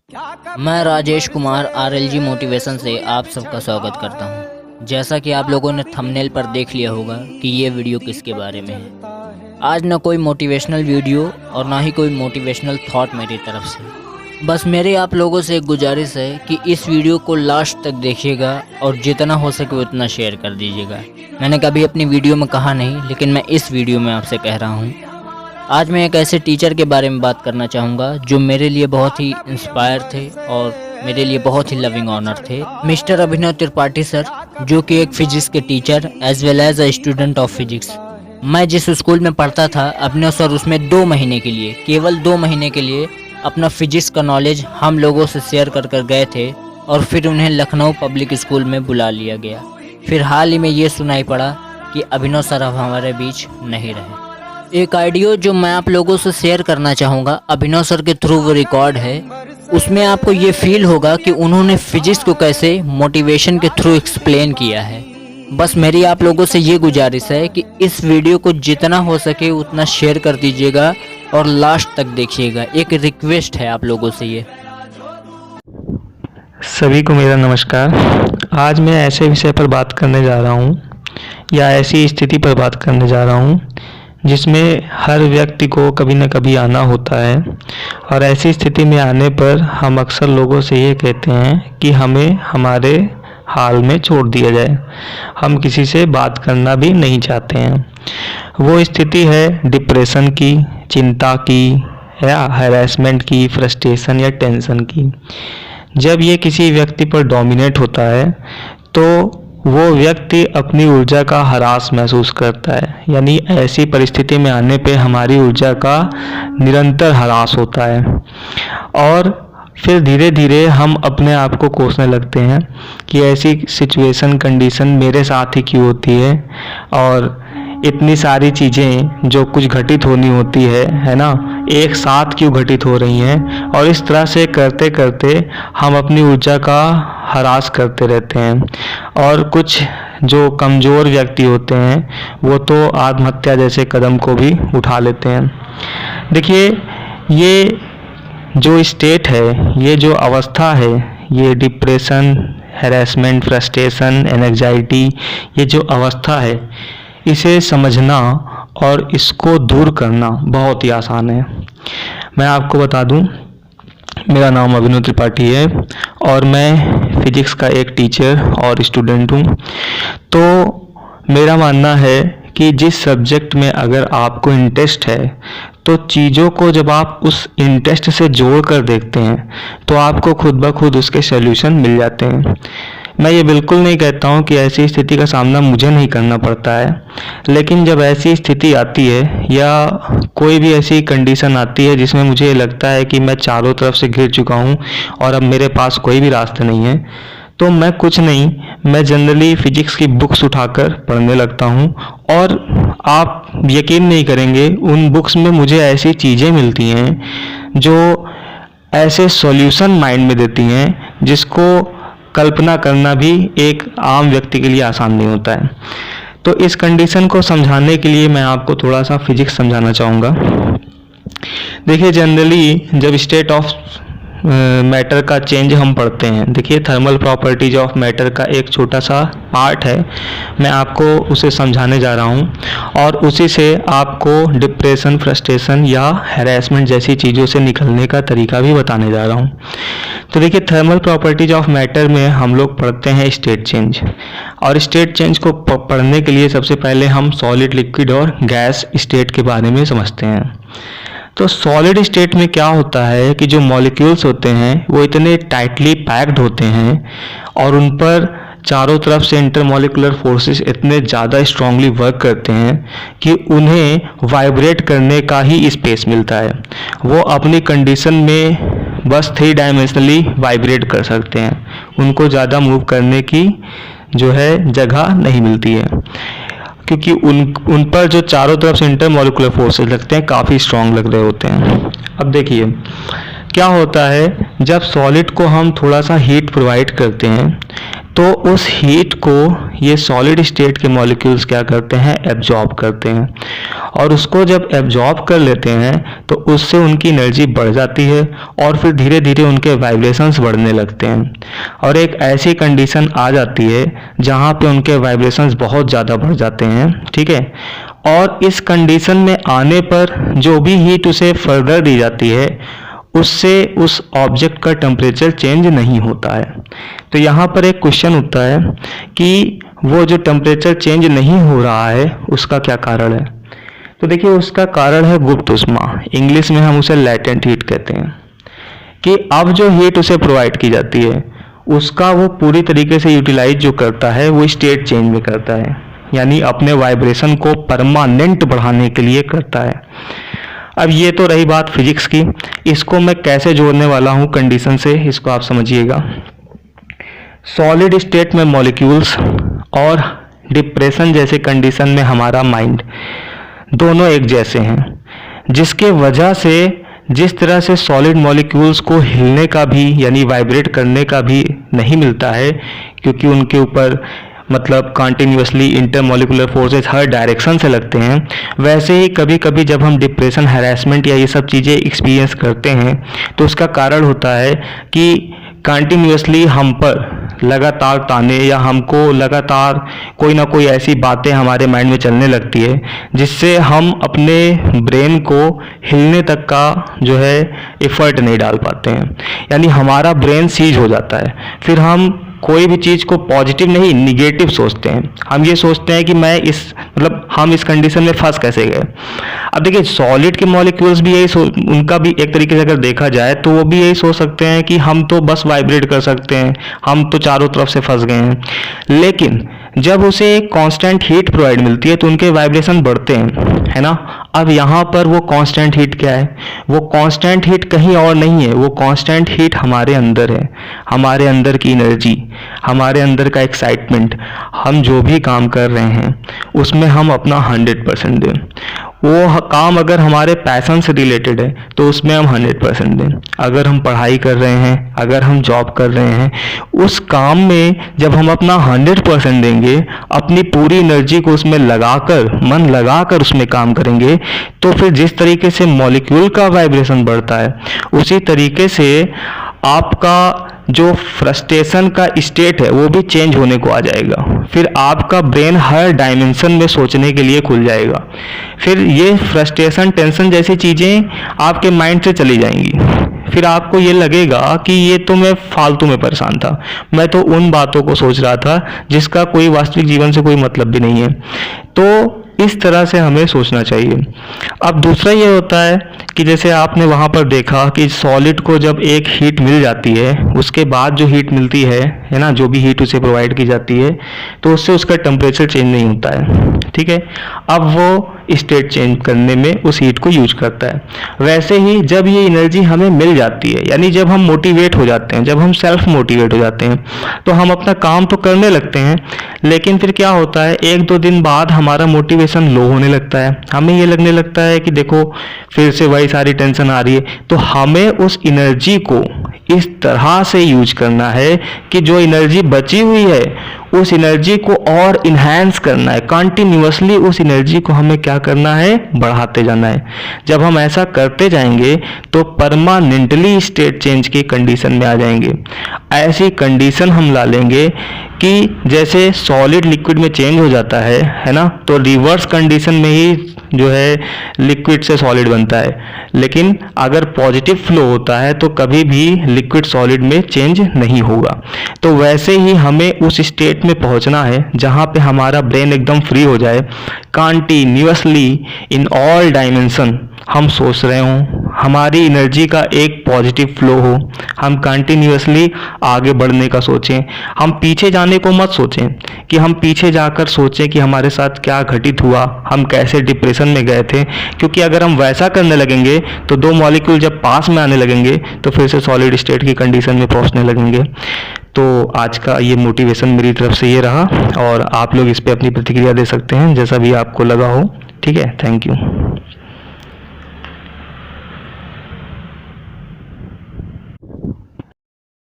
मैं Rajesh Kumar RLG motivation से आप सबका स्वागत करता हूं। जैसा कि आप लोगों ने थंबनेल पर देख लिया होगा कि ये वीडियो किसके बारे में है। आज ना कोई मोटिवेशनल वीडियो और ना ही कोई मोटिवेशनल थॉट मेरी तरफ से। बस मेरी आप लोगों से एक गुजारिश है कि इस वीडियो को लास्ट तक देखिएगा और जितना हो सके उतना शेयर कर दीजिएगा। मैंने कभी अपनी वीडियो में कहा नहीं, लेकिन मैं इस वीडियो में आपसे कह रहा हूँ। आज मैं एक ऐसे टीचर के बारे में बात करना चाहूँगा जो मेरे लिए बहुत ही इंस्पायर थे और मेरे लिए बहुत ही लविंग ऑनर थे। मिस्टर अभिनव त्रिपाठी सर, जो कि एक फिजिक्स के teacher as well as a student of physics. मैं जिस स्कूल में पढ़ता था, अभिनव सर उसमें 2 महीने के लिए, केवल 2 महीने के लिए अपना फिजिक्स का नॉलेज हम लोगों से शेयर कर गए थे और फिर उन्हें लखनऊ पब्लिक स्कूल में बुला लिया गया। फिर हाल ही में ये सुनाई पड़ा कि अभिनव सर अब हमारे बीच नहीं रहे। एक ऑडियो जो मैं आप लोगों से शेयर करना चाहूँगा, अभिनव सर के थ्रू वो रिकॉर्ड है। उसमें आपको ये फील होगा कि उन्होंने फिजिक्स को कैसे मोटिवेशन के थ्रू एक्सप्लेन किया है। बस मेरी आप लोगों से ये गुजारिश है कि इस वीडियो को जितना हो सके उतना शेयर कर दीजिएगा और लास्ट तक देखिएगा। एक रिक्वेस्ट है आप लोगों से ये। सभी को मेरा नमस्कार। आज मैं ऐसे विषय पर बात करने जा रहा हूँ या ऐसी स्थिति पर बात करने जा रहा हूँ जिसमें हर व्यक्ति को कभी न कभी आना होता है। और ऐसी स्थिति में आने पर हम अक्सर लोगों से ये कहते हैं कि हमें हमारे हाल में छोड़ दिया जाए, हम किसी से बात करना भी नहीं चाहते हैं। वो स्थिति है डिप्रेशन की, चिंता की या हैरेसमेंट की, फ्रस्ट्रेशन या टेंशन की। जब ये किसी व्यक्ति पर डोमिनेट होता है तो वो व्यक्ति अपनी ऊर्जा का ह्रास महसूस करता है, यानी ऐसी परिस्थिति में आने पे हमारी ऊर्जा का निरंतर ह्रास होता है और फिर धीरे धीरे हम अपने आप को कोसने लगते हैं कि ऐसी सिचुएशन कंडीशन मेरे साथ ही क्यों होती है और इतनी सारी चीज़ें जो कुछ घटित होनी होती है ना, एक साथ क्यों घटित हो रही हैं। और इस तरह से करते करते हम अपनी ऊर्जा का ह्रास करते रहते हैं। और कुछ जो कमज़ोर व्यक्ति होते हैं वो तो आत्महत्या जैसे कदम को भी उठा लेते हैं। देखिए, ये जो स्टेट है, ये जो अवस्था है, ये डिप्रेशन, हैरेसमेंट, फ्रस्ट्रेशन, एंजाइटी, ये जो अवस्था है, इसे समझना और इसको दूर करना बहुत ही आसान है। मैं आपको बता दूं, मेरा नाम अभिनव त्रिपाठी है और मैं फिजिक्स का एक टीचर और स्टूडेंट हूं। तो मेरा मानना है कि जिस सब्जेक्ट में अगर आपको इंटरेस्ट है तो चीज़ों को जब आप उस इंटरेस्ट से जोड़ कर देखते हैं तो आपको खुद ब खुद उसके सॉल्यूशन मिल जाते हैं। मैं ये बिल्कुल नहीं कहता हूँ कि ऐसी स्थिति का सामना मुझे नहीं करना पड़ता है, लेकिन जब ऐसी स्थिति आती है या कोई भी ऐसी कंडीशन आती है जिसमें मुझे लगता है कि मैं चारों तरफ से घिर चुका हूँ और अब मेरे पास कोई भी रास्ता नहीं है, तो मैं कुछ नहीं, मैं जनरली फिजिक्स की बुक्स उठाकर पढ़ने लगता हूँ। और आप यकीन नहीं करेंगे, उन बुक्स में मुझे ऐसी चीज़ें मिलती हैं जो ऐसे सॉल्यूशन माइंड में देती हैं जिसको कल्पना करना भी एक आम व्यक्ति के लिए आसान नहीं होता है। तो इस कंडीशन को समझाने के लिए मैं आपको थोड़ा सा फिजिक्स समझाना चाहूँगा। देखिए, जनरली जब स्टेट ऑफ मैटर का चेंज हम पढ़ते हैं, देखिए थर्मल प्रॉपर्टीज ऑफ मैटर का एक छोटा सा पार्ट है, मैं आपको उसे समझाने जा रहा हूं और उसी से आपको डिप्रेशन, फ्रस्ट्रेशन या हैरेसमेंट जैसी चीज़ों से निकलने का तरीका भी बताने जा रहा हूं। तो देखिए, थर्मल प्रॉपर्टीज ऑफ मैटर में हम लोग पढ़ते हैं स्टेट चेंज, और स्टेट चेंज को पढ़ने के लिए सबसे पहले हम सॉलिड, लिक्विड और गैस स्टेट के बारे में समझते हैं। तो सॉलिड स्टेट में क्या होता है कि जो मॉलिक्यूल्स होते हैं वो इतने टाइटली पैक्ड होते हैं और उन पर चारों तरफ से इंटरमॉलिकुलर फोर्सेस इतने ज़्यादा स्ट्रांगली वर्क करते हैं कि उन्हें वाइब्रेट करने का ही स्पेस मिलता है। वो अपनी कंडीशन में बस 3 डायमेंशनली वाइब्रेट कर सकते हैं, उनको ज़्यादा मूव करने की जो है जगह नहीं मिलती है, क्योंकि उन पर जो चारों तरफ से इंटरमॉलिकुलर फोर्सेस लगते हैं काफ़ी स्ट्रांग लग रहे होते हैं। अब देखिए क्या होता है, जब सॉलिड को हम थोड़ा सा हीट प्रोवाइड करते हैं तो उस हीट को ये सॉलिड स्टेट के मॉलिक्यूल्स क्या करते हैं, एब्जॉर्ब करते हैं, और उसको जब एब्जॉर्ब कर लेते हैं तो उससे उनकी एनर्जी बढ़ जाती है और फिर धीरे धीरे उनके वाइब्रेशंस बढ़ने लगते हैं, और एक ऐसी कंडीशन आ जाती है जहाँ पे उनके वाइब्रेशंस बहुत ज़्यादा बढ़ जाते हैं, ठीक है। और इस कंडीशन में आने पर जो भी हीट उसे फर्दर दी जाती है उससे उस ऑब्जेक्ट का टेम्परेचर चेंज नहीं होता है। तो यहाँ पर एक क्वेश्चन उठता है कि वो जो टेम्परेचर चेंज नहीं हो रहा है उसका क्या कारण है। तो देखिए उसका कारण है गुप्त ऊष्मा, इंग्लिश में हम उसे लैटेंट हीट कहते हैं, कि अब जो हीट उसे प्रोवाइड की जाती है उसका वो पूरी तरीके से यूटिलाइज जो करता है वो स्टेट चेंज में करता है, यानी अपने वाइब्रेशन को परमानेंट बढ़ाने के लिए करता है। अब ये तो रही बात फिजिक्स की, इसको मैं कैसे जोड़ने वाला हूँ कंडीशन से, इसको आप समझिएगा। सॉलिड स्टेट में मॉलिक्यूल्स और डिप्रेशन जैसे कंडीशन में हमारा माइंड दोनों एक जैसे हैं, जिसके वजह से जिस तरह से सॉलिड मॉलिक्यूल्स को हिलने का भी यानी वाइब्रेट करने का भी नहीं मिलता है, क्योंकि उनके ऊपर मतलब कॉन्टिन्यूसली इंटरमॉलिकुलर फोर्सेस हर डायरेक्शन से लगते हैं, वैसे ही कभी कभी जब हम डिप्रेशन, हैरेसमेंट या ये सब चीज़ें एक्सपीरियंस करते हैं तो उसका कारण होता है कि कॉन्टिन्यूसली हम पर लगातार ताने या हमको लगातार कोई ना कोई ऐसी बातें हमारे माइंड में चलने लगती है जिससे हम अपने ब्रेन को हिलने तक का जो है एफर्ट नहीं डाल पाते हैं, यानी हमारा ब्रेन सीज हो जाता है। फिर हम कोई भी चीज़ को पॉजिटिव नहीं निगेटिव सोचते हैं, हम ये सोचते हैं कि मैं इस मतलब हम इस कंडीशन में फंस कैसे गए। अब देखिए सॉलिड के मॉलिक्यूल्स भी उनका भी एक तरीके से अगर देखा जाए तो वो भी यही सोच सकते हैं कि हम तो बस वाइब्रेट कर सकते हैं, हम तो चारों तरफ से फंस गए हैं। लेकिन जब उसे एक कांस्टेंट हीट प्रोवाइड मिलती है तो उनके वाइब्रेशन बढ़ते हैं, है ना। अब यहाँ पर वो कांस्टेंट हीट क्या है, वो कांस्टेंट हीट कहीं और नहीं है, वो कांस्टेंट हीट हमारे अंदर है, हमारे अंदर की एनर्जी, हमारे अंदर का एक्साइटमेंट, हम जो भी काम कर रहे हैं उसमें हम अपना 100% दें। वो काम अगर हमारे पैशन से रिलेटेड है तो उसमें हम 100% दें। अगर हम पढ़ाई कर रहे हैं, अगर हम जॉब कर रहे हैं, उस काम में जब हम अपना 100% देंगे, अपनी पूरी एनर्जी को उसमें लगाकर, मन लगाकर उसमें काम करेंगे, तो फिर जिस तरीके से मॉलिक्यूल का वाइब्रेशन बढ़ता है उसी तरीके से आपका जो फ्रस्ट्रेशन का स्टेट है वो भी चेंज होने को आ जाएगा। फिर आपका ब्रेन हर डायमेंशन में सोचने के लिए खुल जाएगा। फिर ये फ्रस्ट्रेशन, टेंशन जैसी चीज़ें आपके माइंड से चली जाएंगी। फिर आपको ये लगेगा कि ये तो मैं फालतू में परेशान था, मैं तो उन बातों को सोच रहा था जिसका कोई वास्तविक जीवन से कोई मतलब भी नहीं है। तो इस तरह से हमें सोचना चाहिए। अब दूसरा ये होता है कि जैसे आपने वहाँ पर देखा कि सॉलिड को जब एक हीट मिल जाती है उसके बाद जो हीट मिलती है ना, जो भी हीट उसे प्रोवाइड की जाती है तो उससे उसका टेम्परेचर चेंज नहीं होता है, ठीक है। अब वो स्टेट चेंज करने में उस हीट को यूज करता है। वैसे ही जब ये एनर्जी हमें मिल जाती है, यानी जब हम मोटिवेट हो जाते हैं, जब हम सेल्फ मोटिवेट हो जाते हैं, तो हम अपना काम तो करने लगते हैं, लेकिन फिर क्या होता है, 1-2 दिन बाद हमारा मोटिवेशन लो होने लगता है। हमें ये लगने लगता है कि देखो फिर से वही सारी टेंशन आ रही है। तो हमें उस एनर्जी को इस तरह से यूज करना है कि जो एनर्जी बची हुई है उस एनर्जी को और इन्हांस करना है, कंटिन्यूअसली उस एनर्जी को हमें क्या करना है, बढ़ाते जाना है। जब हम ऐसा करते जाएंगे तो परमानेंटली स्टेट चेंज की कंडीशन में आ जाएंगे। ऐसी कंडीशन हम ला लेंगे कि जैसे सॉलिड लिक्विड में चेंज हो जाता है ना, तो रिवर्स कंडीशन में ही जो है लिक्विड से सॉलिड बनता है। लेकिन अगर पॉजिटिव फ्लो होता है तो कभी भी लिक्विड सॉलिड में चेंज नहीं होगा। तो वैसे ही हमें उस स्टेट में पहुंचना है जहां पे हमारा ब्रेन एकदम फ्री हो जाए, कंटिन्यूअसली इन ऑल डायमेंशन हम सोच रहे हों, हमारी एनर्जी का एक पॉजिटिव फ्लो हो, हम कंटिन्यूअसली आगे बढ़ने का सोचें। हम पीछे जाने को मत सोचें कि हम पीछे जाकर सोचें कि हमारे साथ क्या घटित हुआ, हम कैसे डिप्रेशन में गए थे, क्योंकि अगर हम वैसा करने लगेंगे तो 2 मॉलिक्यूल जब पास में आने लगेंगे तो फिर से सॉलिड स्टेट की कंडीशन में पहुंचने लगेंगे। तो आज का ये मोटिवेशन मेरी तरफ से ये रहा, और आप लोग इस पर अपनी प्रतिक्रिया दे सकते हैं जैसा भी आपको लगा हो, ठीक है। Thank you.